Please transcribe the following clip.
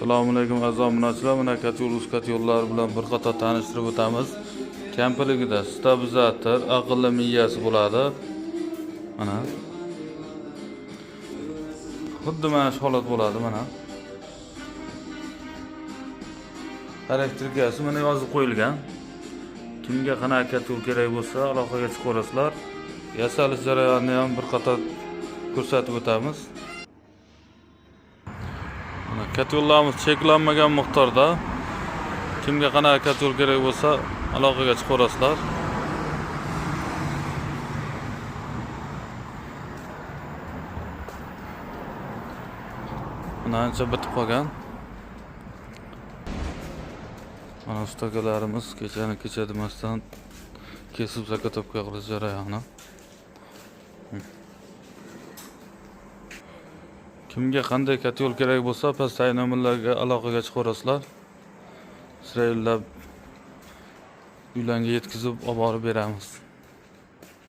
Assalomu alaykum aziz obunachilar. Mana kat yo'llari bilan bir qator tanishtirib o'tamiz. Kampiligida stabilizator, aqlli miyasi bo'ladi. Mana. Xuddi mana shu holat bo'ladi mana. Xarakteriyasi mana yozib qo'yilgan. Kimga qanaqa yo'l kerak bo'lsa, aloqaga chiqaverasizlar. Yasalish jarayonini ham bir qator ko'rsatib o'tamiz. Kat yo'llarimiz cheklanmagan miqdorda. Kimga qanaqa kat yo'l kerak bo'lsa, aloqaga chiqaverasizlar. Mana ancha bitib qolgan. Mana ustakalarimiz kecha demasdan kesib zakotobga qilish jarayoni. Kimga qanday kat yo'l kerak bo'lsa, pastdagi nomerlarga aloqaga chiqaverasizlar. Sirayllab uylarga yetkazib olib borib beramiz.